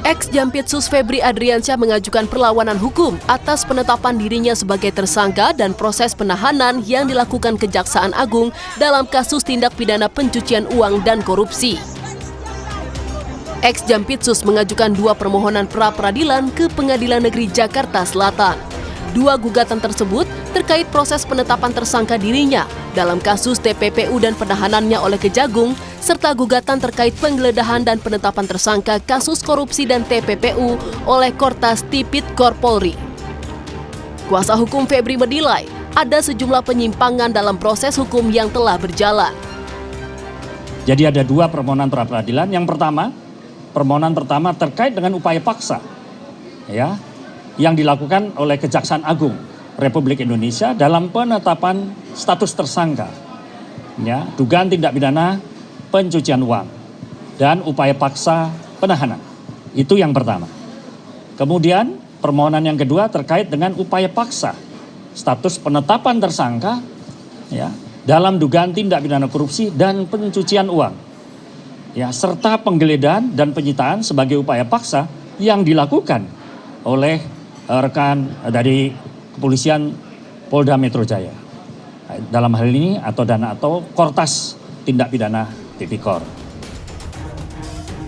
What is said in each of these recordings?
Ex-Jampitsus Febri Adriansyah mengajukan perlawanan hukum atas penetapan dirinya sebagai tersangka dan proses penahanan yang dilakukan Kejaksaan Agung dalam kasus tindak pidana pencucian uang dan korupsi. Ex-Jampitsus mengajukan 2 permohonan pra-peradilan ke Pengadilan Negeri Jakarta Selatan. 2 gugatan tersebut terkait proses penetapan tersangka dirinya dalam kasus TPPU dan penahanannya oleh Kejagung, serta gugatan terkait penggeledahan dan penetapan tersangka kasus korupsi dan TPPU oleh Kortas Tipit Korpolri. Kuasa hukum Febri menilai ada sejumlah penyimpangan dalam proses hukum yang telah berjalan. Jadi ada 2 permohonan pra-peradilan. Yang pertama, permohonan pertama terkait dengan upaya paksa yang dilakukan oleh Kejaksaan Agung Republik Indonesia dalam penetapan status tersangka dugaan tindak pidana pencucian uang dan upaya paksa penahanan. Itu yang pertama. Kemudian permohonan yang kedua terkait dengan upaya paksa status penetapan tersangka dalam dugaan tindak pidana korupsi dan pencucian uang serta penggeledahan dan penyitaan sebagai upaya paksa yang dilakukan oleh rekan dari Kepolisian Polda Metro Jaya. Dalam hal ini atau Kortas Tindak Pidana Tipikor.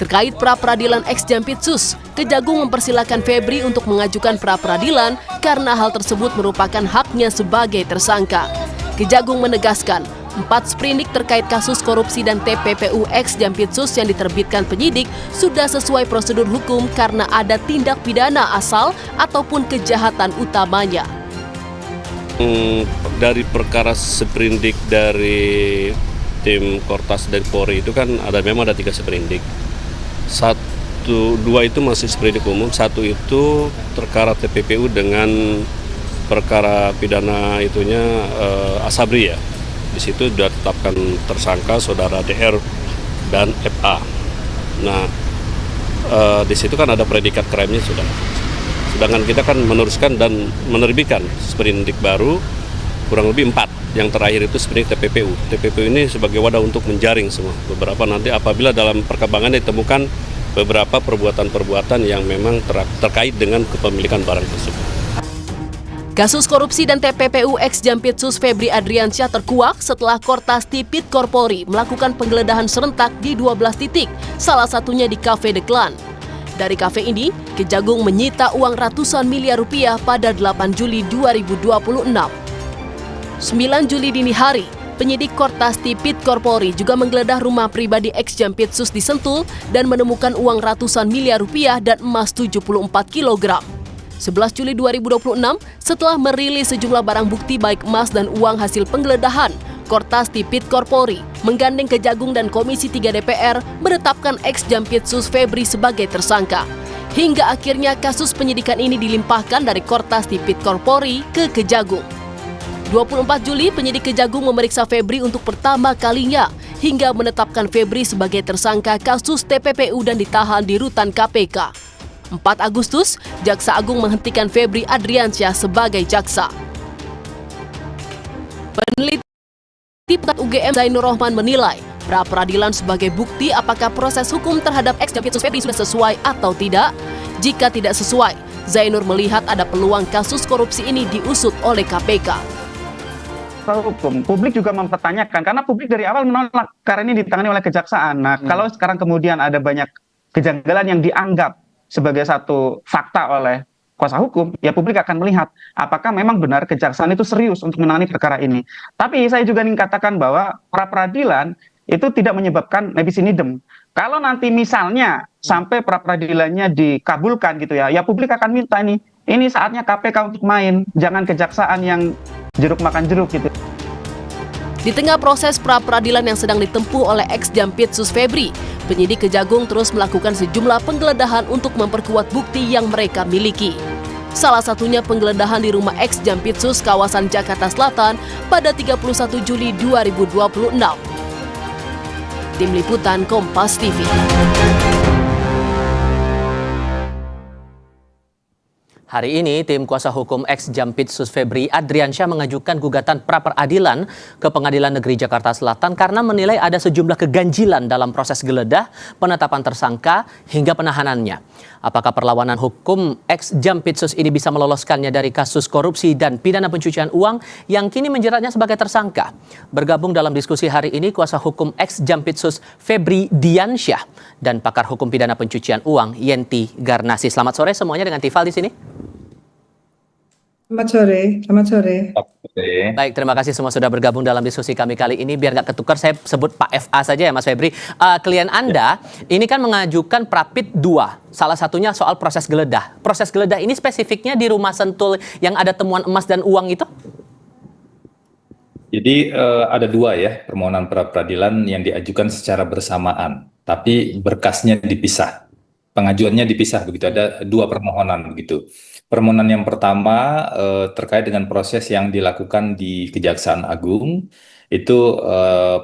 Terkait pra-peradilan ex-Jampitsus, Kejagung mempersilahkan Febri untuk mengajukan pra-peradilan karena hal tersebut merupakan haknya sebagai tersangka. Kejagung menegaskan, 4 sprindik terkait kasus korupsi dan TPPU ex-Jampitsus yang diterbitkan penyidik sudah sesuai prosedur hukum karena ada tindak pidana asal ataupun kejahatan utamanya. Dari perkara sprindik dari tim Kortas dan Polri itu kan memang ada 3 sprindik. 2 itu masih sprindik umum, 1 itu perkara TPPU dengan perkara pidana Asabri ya. Di situ sudah ditetapkan tersangka saudara DR dan FA. Nah, di situ kan ada predikat krimnya sudah. Sedangkan kita kan meneruskan dan menerbitkan sprindik baru kurang lebih 4. Yang terakhir itu sprindik TPPU. TPPU ini sebagai wadah untuk menjaring semua. Beberapa nanti apabila dalam perkembangan ditemukan beberapa perbuatan-perbuatan yang memang terkait dengan kepemilikan barang tersebut. Kasus korupsi dan TPPU ex-Jampitsus Febri Adriansyah terkuak setelah Kortas Tipit Korpolri melakukan penggeledahan serentak di 12 titik, salah satunya di Cafe The Clan. Dari kafe ini, Kejagung menyita uang ratusan miliar rupiah pada 8 Juli 2026. 9 Juli dini hari, penyidik Kortas Tipit Korpolri juga menggeledah rumah pribadi ex-Jampitsus di Sentul dan menemukan uang ratusan miliar rupiah dan emas 74 kg. 11 Juli 2026, setelah merilis sejumlah barang bukti baik emas dan uang hasil penggeledahan, Kortas Tipit Korpolri menggandeng Kejagung dan Komisi 3 DPR menetapkan ex-Jampitsus Febri sebagai tersangka. Hingga akhirnya kasus penyidikan ini dilimpahkan dari Kortas Tipit Korpolri ke Kejagung. 24 Juli, penyidik Kejagung memeriksa Febri untuk pertama kalinya hingga menetapkan Febri sebagai tersangka kasus TPPU dan ditahan di rutan KPK. 4 Agustus, Jaksa Agung menghentikan Febri Adriansyah sebagai jaksa. Peneliti UGM Zainur Rohman menilai pra-peradilan sebagai bukti apakah proses hukum terhadap ex-Jampitsus Febri sudah sesuai atau tidak. Jika tidak sesuai, Zainur melihat ada peluang kasus korupsi ini diusut oleh KPK. Hukum, publik juga mempertanyakan karena publik dari awal menolak karena ini ditangani oleh kejaksaan. Nah, kalau sekarang kemudian ada banyak kejanggalan yang dianggap sebagai satu fakta oleh kuasa hukum, ya publik akan melihat apakah memang benar kejaksaan itu serius untuk menangani perkara ini. Tapi saya juga ingin katakan bahwa pra-peradilan itu tidak menyebabkan nebis in idem. Kalau nanti misalnya sampai pra-peradilannya dikabulkan gitu ya publik akan minta ini saatnya KPK untuk main, jangan kejaksaan yang jeruk makan jeruk gitu. Di tengah proses pra-peradilan yang sedang ditempuh oleh ex-Jampitsus Febri, penyidik Kejagung terus melakukan sejumlah penggeledahan untuk memperkuat bukti yang mereka miliki. Salah satunya penggeledahan di rumah ex-Jampitsus kawasan Jakarta Selatan pada 31 Juli 2026. Tim Liputan Kompas TV. Hari ini, tim kuasa hukum ex-Jampitsus Febri Adriansyah mengajukan gugatan pra-peradilan ke Pengadilan Negeri Jakarta Selatan karena menilai ada sejumlah keganjilan dalam proses geledah, penetapan tersangka, hingga penahanannya. Apakah perlawanan hukum ex-Jampitsus ini bisa meloloskannya dari kasus korupsi dan pidana pencucian uang yang kini menjeratnya sebagai tersangka? Bergabung dalam diskusi hari ini kuasa hukum ex-Jampitsus Febri Diansyah dan pakar hukum pidana pencucian uang Yenti Garnasi. Selamat sore semuanya dengan Tifal di sini. Selamat sore, selamat sore. Baik, terima kasih semua sudah bergabung dalam diskusi kami kali ini. Biar nggak ketukar, saya sebut Pak FA saja ya Mas Febri. Klien Anda ini kan mengajukan Prapit 2, salah satunya soal proses geledah. Proses geledah ini spesifiknya di rumah Sentul yang ada temuan emas dan uang itu? Jadi ada dua ya permohonan pra-peradilan yang diajukan secara bersamaan, tapi berkasnya dipisah. Pengajuannya dipisah begitu, ada dua permohonan begitu. Permohonan yang pertama terkait dengan proses yang dilakukan di Kejaksaan Agung, itu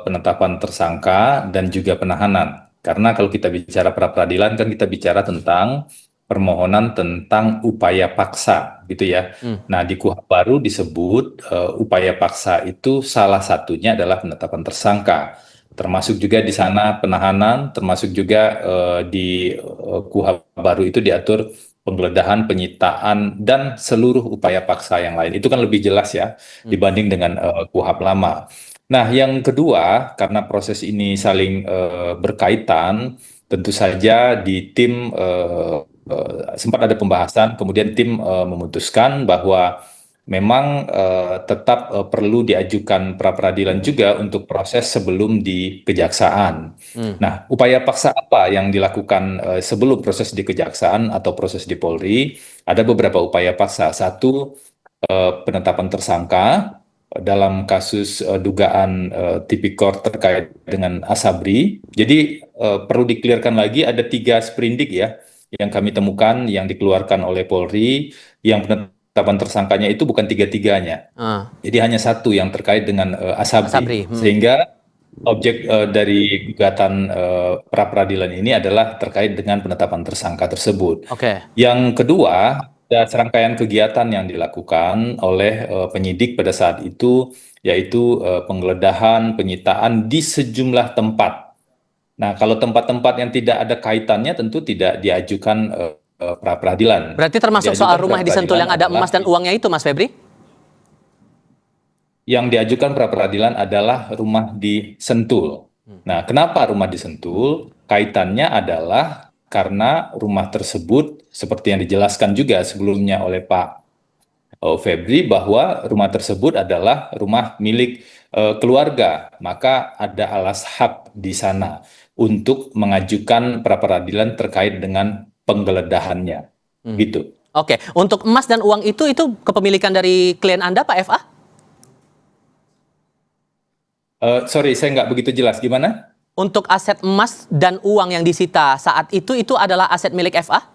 penetapan tersangka dan juga penahanan. Karena kalau kita bicara pra-peradilan kan kita bicara tentang permohonan tentang upaya paksa gitu ya. Nah di KUHP baru disebut upaya paksa itu salah satunya adalah penetapan tersangka. Termasuk juga di sana penahanan, termasuk juga di KUHP baru itu diatur penggeledahan, penyitaan, dan seluruh upaya paksa yang lain. Itu kan lebih jelas ya dibanding dengan KUHP lama. Nah, yang kedua, karena proses ini saling berkaitan, tentu saja di tim sempat ada pembahasan, kemudian tim memutuskan bahwa memang tetap perlu diajukan pra-peradilan juga untuk proses sebelum di kejaksaan. Nah, upaya paksa apa yang dilakukan sebelum proses di kejaksaan atau proses di Polri? Ada beberapa upaya paksa. Satu, penetapan tersangka dalam kasus dugaan tipikor terkait dengan Asabri. Jadi perlu diklirkan lagi ada 3 sprindik ya yang kami temukan yang dikeluarkan oleh Polri yang penetapan tersangkanya itu bukan 3-3-nya. Jadi hanya satu yang terkait dengan Asabri. Sehingga objek dari gugatan pra-peradilan ini adalah terkait dengan penetapan tersangka tersebut. Yang kedua, ada serangkaian kegiatan yang dilakukan oleh penyidik pada saat itu, yaitu penggeledahan, penyitaan di sejumlah tempat. Nah, kalau tempat-tempat yang tidak ada kaitannya tentu tidak diajukan pra-peradilan. Berarti termasuk soal rumah di Sentul yang ada emas dan uangnya itu, Mas Febri? Yang diajukan pra-peradilan adalah rumah di Sentul. Nah, kenapa rumah di Sentul? Kaitannya adalah karena rumah tersebut, seperti yang dijelaskan juga sebelumnya oleh Pak Febri, bahwa rumah tersebut adalah rumah milik keluarga. Maka ada alas hak di sana untuk mengajukan pra-peradilan terkait dengan penggeledahannya, gitu. Oke, untuk emas dan uang itu kepemilikan dari klien Anda, Pak FA? Sorry, saya nggak begitu jelas. Gimana? Untuk aset emas dan uang yang disita saat itu adalah aset milik FA?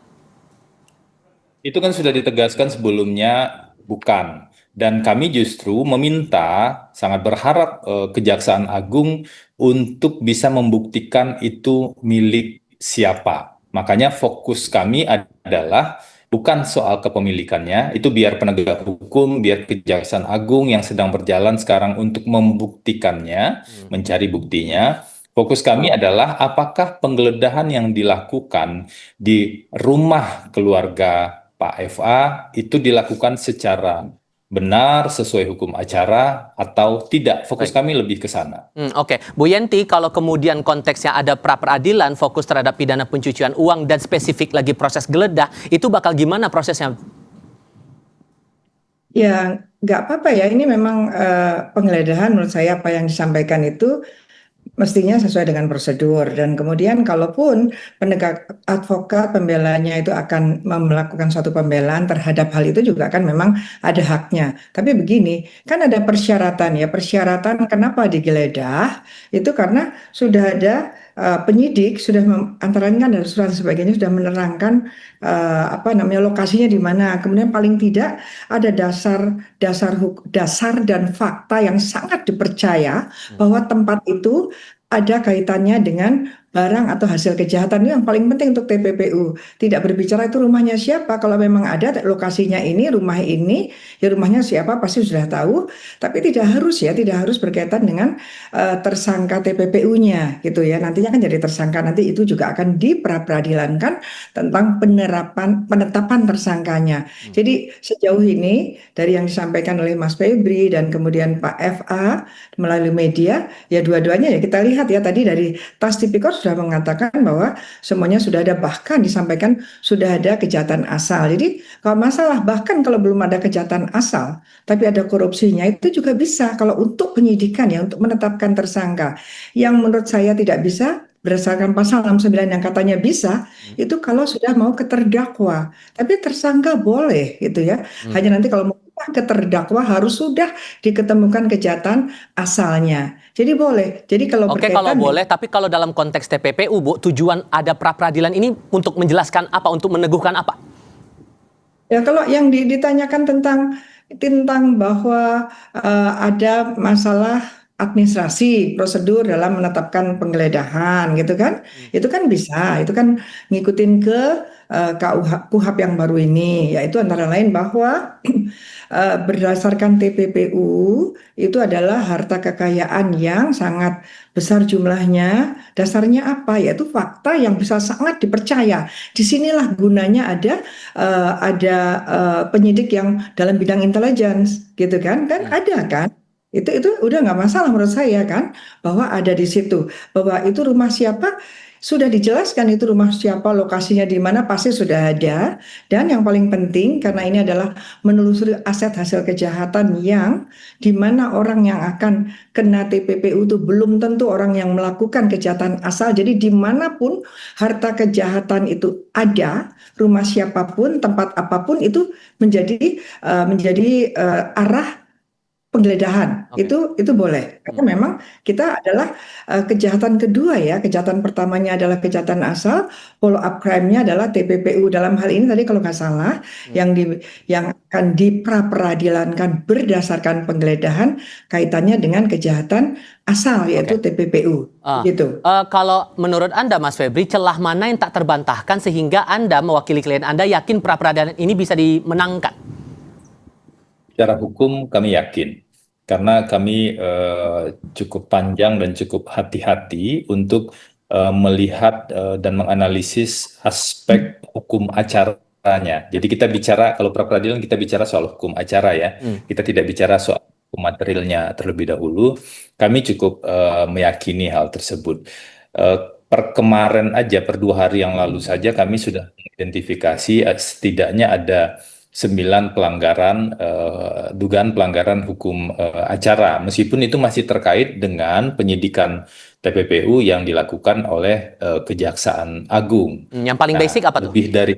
Itu kan sudah ditegaskan sebelumnya bukan. Dan kami justru meminta, sangat berharap Kejaksaan Agung untuk bisa membuktikan itu milik siapa. Makanya fokus kami adalah bukan soal kepemilikannya, itu biar penegak hukum, biar Kejaksaan Agung yang sedang berjalan sekarang untuk membuktikannya, mencari buktinya. Fokus kami adalah apakah penggeledahan yang dilakukan di rumah keluarga Pak FA itu dilakukan secara benar, sesuai hukum acara, atau tidak. Fokus kami lebih ke sana. Oke, Bu Yenti, kalau kemudian konteksnya ada pra-peradilan, fokus terhadap pidana pencucian uang, dan spesifik lagi proses geledah, itu bakal gimana prosesnya? Ya, nggak apa-apa ya. Ini memang penggeledahan menurut saya apa yang disampaikan itu mestinya sesuai dengan prosedur, dan kemudian kalaupun penegak advokat pembelanya itu akan melakukan suatu pembelaan terhadap hal itu juga kan memang ada haknya. Tapi begini, kan ada persyaratan ya, persyaratan kenapa digeledah itu karena sudah ada penyidik sudah antara lain kan ada surat sebagainya sudah menerangkan lokasinya di mana. Kemudian paling tidak ada dasar dan fakta yang sangat dipercaya bahwa tempat itu ada kaitannya dengan barang atau hasil kejahatan itu yang paling penting untuk TPPU. Tidak berbicara itu rumahnya siapa. Kalau memang ada lokasinya ini, rumah ini, ya rumahnya siapa pasti sudah tahu. Tapi tidak harus berkaitan dengan tersangka TPPU-nya gitu ya. Nantinya kan jadi tersangka, nanti itu juga akan diperadilankan tentang penetapan tersangkanya. Jadi sejauh ini dari yang disampaikan oleh Mas Febri dan kemudian Pak FA melalui media, ya dua-duanya ya kita lihat ya tadi dari TAS Tipikor sudah mengatakan bahwa semuanya sudah ada, bahkan disampaikan sudah ada kejahatan asal. Jadi kalau masalah bahkan kalau belum ada kejahatan asal tapi ada korupsinya itu juga bisa kalau untuk penyidikan ya, untuk menetapkan tersangka. Yang menurut saya tidak bisa berdasarkan pasal 69 yang katanya bisa, itu kalau sudah mau ke terdakwa. Tapi tersangka boleh gitu ya. Hanya nanti kalau mau ke terdakwa harus sudah diketemukan kejahatan asalnya. Jadi boleh. Jadi kalau Oke, kalau boleh, tapi kalau dalam konteks TPPU, Bu, tujuan ada pra-peradilan ini untuk menjelaskan apa, untuk meneguhkan apa? Ya kalau yang ditanyakan tentang bahwa ada masalah administrasi, prosedur dalam menetapkan penggeledahan gitu kan, itu kan bisa, itu kan ngikutin ke KUHP yang baru ini, yaitu antara lain bahwa berdasarkan TPPU itu adalah harta kekayaan yang sangat besar jumlahnya. Dasarnya apa? Yaitu fakta yang bisa sangat dipercaya. Disinilah gunanya ada penyidik yang dalam bidang intelligence, gitu kan? Kan ada kan? Itu udah nggak masalah menurut saya kan, bahwa ada di situ, bahwa itu rumah siapa. Sudah dijelaskan itu rumah siapa, lokasinya di mana pasti sudah ada. Dan yang paling penting karena ini adalah menelusuri aset hasil kejahatan yang di mana orang yang akan kena TPPU itu belum tentu orang yang melakukan kejahatan asal. Jadi dimanapun harta kejahatan itu ada, rumah siapapun, tempat apapun itu menjadi arah penggeledahan. Oke. Itu boleh karena memang kita adalah kejahatan kedua ya, kejahatan pertamanya adalah kejahatan asal, follow up crime-nya adalah TPPU. Dalam hal ini tadi kalau nggak salah yang akan diperadilankan berdasarkan penggeledahan kaitannya dengan kejahatan asal yaitu TPPU gitu. Kalau menurut Anda, Mas Febri, celah mana yang tak terbantahkan sehingga Anda mewakili klien Anda yakin pra-peradilan ini bisa dimenangkan? Secara hukum kami yakin, karena kami cukup panjang dan cukup hati-hati untuk melihat dan menganalisis aspek hukum acaranya. Jadi kita bicara, kalau pra-peradilan kita bicara soal hukum acara ya, kita tidak bicara soal hukum materialnya terlebih dahulu. Kami cukup meyakini hal tersebut. Per kemarin aja, per 2 hari yang lalu saja kami sudah mengidentifikasi setidaknya ada 9 pelanggaran, dugaan pelanggaran hukum acara, meskipun itu masih terkait dengan penyidikan TPPU yang dilakukan oleh Kejaksaan Agung. Yang paling basic apa tuh? Lebih dari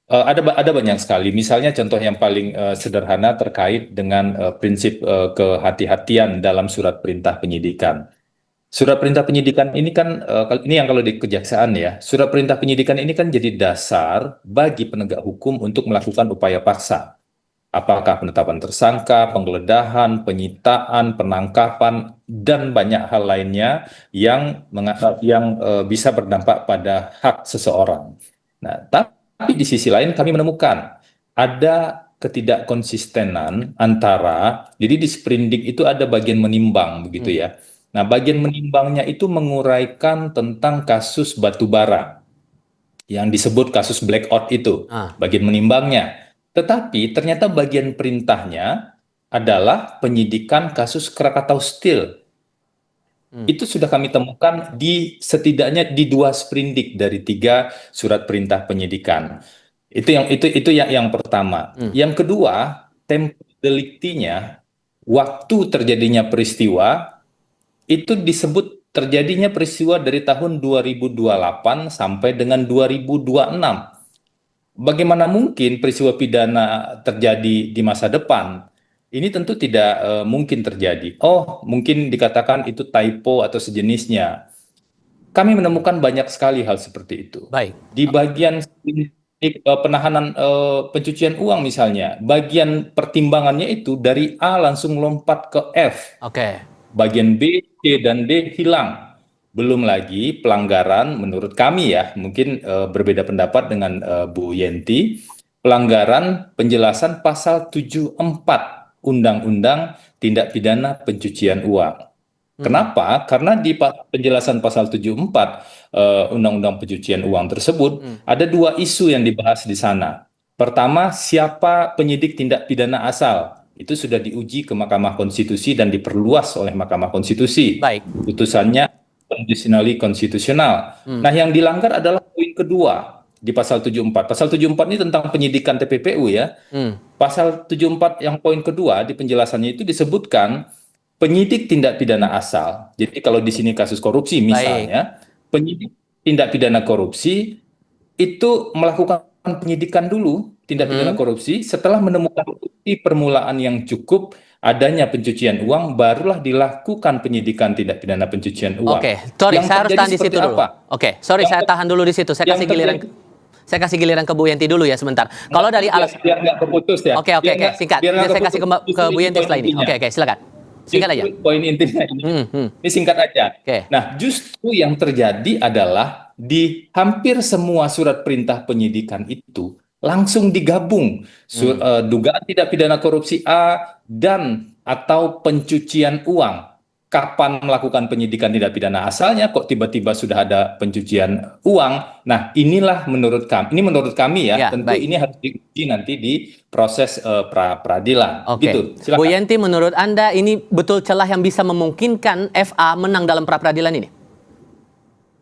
ada banyak sekali. Misalnya contoh yang paling sederhana terkait dengan prinsip kehati-hatian dalam surat perintah penyidikan. Surat perintah penyidikan ini kan, ini yang kalau di kejaksaan ya, surat perintah penyidikan ini kan jadi dasar bagi penegak hukum untuk melakukan upaya paksa. Apakah penetapan tersangka, penggeledahan, penyitaan, penangkapan, dan banyak hal lainnya yang bisa berdampak pada hak seseorang. Nah, tapi di sisi lain kami menemukan ada ketidakkonsistenan antara, jadi di sprindik itu ada bagian menimbang begitu ya. Nah, bagian menimbangnya itu menguraikan tentang kasus batubara yang disebut kasus blackout itu, bagian menimbangnya. Tetapi ternyata bagian perintahnya adalah penyidikan kasus Krakatau Steel. Itu sudah kami temukan setidaknya di 2 sprindik dari 3 surat perintah penyidikan. Itu yang pertama. Yang kedua, tempo deliktinya, waktu terjadinya peristiwa itu disebut terjadinya peristiwa dari tahun 2028 sampai dengan 2026. Bagaimana mungkin peristiwa pidana terjadi di masa depan? Ini tentu tidak mungkin terjadi. Oh, mungkin dikatakan itu typo atau sejenisnya. Kami menemukan banyak sekali hal seperti itu. Baik. Di bagian penahanan pencucian uang misalnya, bagian pertimbangannya itu dari A langsung lompat ke F. Oke. Bagian B, C, dan D hilang. Belum lagi pelanggaran menurut kami ya, mungkin berbeda pendapat dengan Bu Yenti, pelanggaran penjelasan pasal 74 Undang-Undang Tindak Pidana Pencucian Uang. Kenapa? Karena di penjelasan pasal 74 Undang-Undang Pencucian Uang tersebut ada dua isu yang dibahas di sana. Pertama, siapa penyidik tindak pidana asal? Itu sudah diuji ke Mahkamah Konstitusi dan diperluas oleh Mahkamah Konstitusi. Baik. Putusannya conditionally konstitusional. Nah, yang dilanggar adalah poin kedua di pasal 74. Pasal 74 ini tentang penyidikan TPPU ya. Pasal 74 yang poin kedua di penjelasannya itu disebutkan penyidik tindak pidana asal. Jadi kalau di sini kasus korupsi misalnya, penyidik tindak pidana korupsi itu melakukan penyidikan dulu tindak pidana korupsi setelah menemukan bukti permulaan yang cukup adanya pencucian uang, barulah dilakukan penyidikan tindak pidana pencucian uang. Oke, sorry, Yang saya harus terjadi tahan di situ seperti dulu. apa? Oke, sorry, saya tahan dulu di situ. Saya Yang kasih giliran, saya kasih giliran ke Bu Yenti dulu ya sebentar. Kalau dari alasan, biar nggak keputus ya. oke, singkat. Biar nggak Saya kasih keputus. ke Bu Yenti setelah ini. Oke, silakan. Singkat aja. Poin intinya ini. Ini singkat aja. Oke. Nah, justru yang terjadi adalah di hampir semua surat perintah penyidikan itu langsung digabung dugaan tindak pidana korupsi A dan atau pencucian uang. Kapan melakukan penyidikan tindak pidana asalnya, kok tiba-tiba sudah ada pencucian uang. Nah, inilah menurut kami ya, tentu baik. ini harus diuji nanti di proses pra-peradilan. Oke. Gitu. Bu Silakan. Yenti, menurut Anda ini betul celah yang bisa memungkinkan FA menang dalam pra-peradilan ini?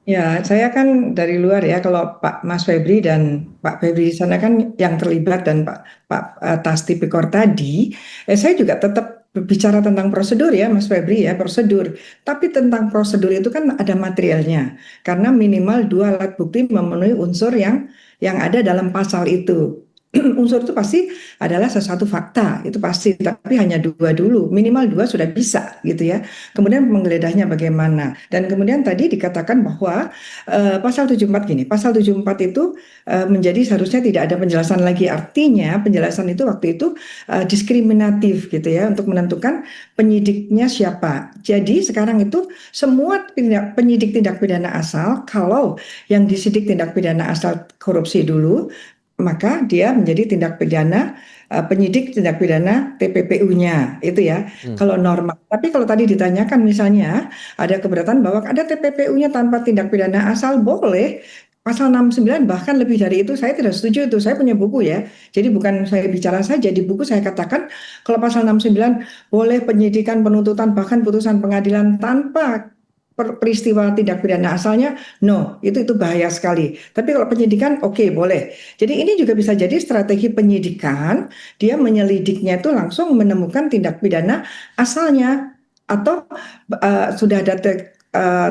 Ya, saya kan dari luar ya, kalau Pak Mas Febri dan Pak Febri di sana kan yang terlibat dan Pak Tas Tipikor tadi, saya juga tetap berbicara tentang prosedur ya Mas Febri ya, prosedur. Tapi tentang prosedur itu kan ada materialnya, karena minimal 2 alat bukti memenuhi unsur yang ada dalam pasal itu. Unsur itu pasti adalah sesuatu fakta, itu pasti, tapi hanya 2 dulu, minimal 2 sudah bisa gitu ya. Kemudian penggeledahnya bagaimana, dan kemudian tadi dikatakan bahwa pasal 74 gini, pasal 74 itu menjadi seharusnya tidak ada penjelasan lagi, artinya penjelasan itu waktu itu diskriminatif gitu ya, untuk menentukan penyidiknya siapa. Jadi sekarang itu semua penyidik tindak pidana asal, kalau yang disidik tindak pidana asal korupsi dulu, maka dia menjadi tindak pidana penyidik tindak pidana TPPU-nya itu ya, kalau normal. Tapi kalau tadi ditanyakan misalnya ada keberatan bahwa ada TPPU-nya tanpa tindak pidana asal, boleh. Pasal 69 bahkan lebih dari itu, saya tidak setuju itu. Saya punya buku ya, jadi bukan saya bicara saja, di buku saya katakan kalau pasal 69 boleh penyidikan, penuntutan, bahkan putusan pengadilan tanpa peristiwa tindak pidana asalnya, no, itu bahaya sekali. Tapi kalau penyidikan, oke, boleh. Jadi ini juga bisa jadi strategi penyidikan, dia menyelidiknya itu langsung menemukan tindak pidana asalnya, atau sudah ada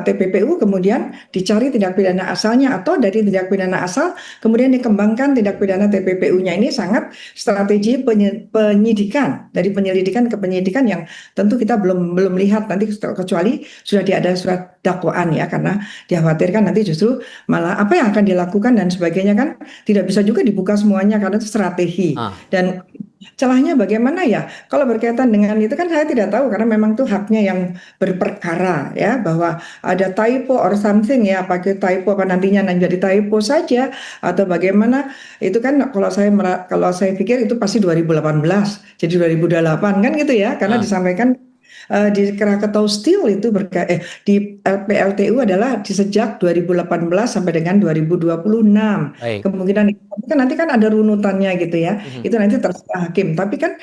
TPPU kemudian dicari tindak pidana asalnya, atau dari tindak pidana asal kemudian dikembangkan tindak pidana TPPU-nya. Ini sangat strategi penyidikan, dari penyelidikan ke penyidikan yang tentu kita belum lihat nanti, kecuali sudah ada surat dakwaan ya, karena dikhawatirkan nanti justru malah apa yang akan dilakukan dan sebagainya kan tidak bisa juga dibuka semuanya karena itu strategi. Dan celahnya bagaimana ya? Kalau berkaitan dengan itu kan saya tidak tahu, karena memang itu haknya yang berperkara ya, bahwa ada typo or something ya, pakai typo apa nantinya jadi typo saja atau bagaimana, itu kan kalau saya pikir itu pasti 2018 jadi 2008 kan gitu ya, karena disampaikan di Krakatau Steel itu di PLTU adalah di sejak 2018 sampai dengan 2026. Kemungkinan nanti kan ada runutannya gitu ya. Itu nanti terserah hakim. Tapi kan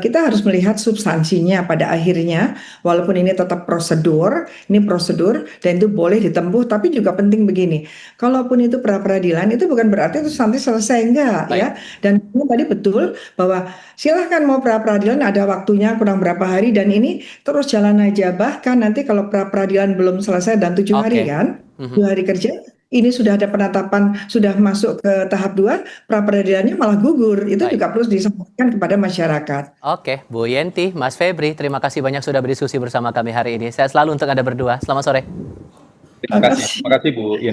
kita harus melihat substansinya pada akhirnya, walaupun ini tetap prosedur, dan itu boleh ditempuh, tapi juga penting begini. Kalaupun itu pra-peradilan, itu bukan berarti itu nanti selesai, enggak ya. Dan tadi betul bahwa silahkan mau pra-peradilan, ada waktunya kurang berapa hari, dan ini terus jalan aja. Bahkan nanti kalau pra-peradilan belum selesai dan 7 hari kan, 2 hari kerja, ini sudah ada penetapan, sudah masuk ke tahap 2, pra-peradilannya malah gugur. Itu juga perlu disampaikan kepada masyarakat. Oke, Bu Yenti, Mas Febri, terima kasih banyak sudah berdiskusi bersama kami hari ini. Saya selalu untuk Anda berdua. Selamat sore. Terima kasih Bu Yenti.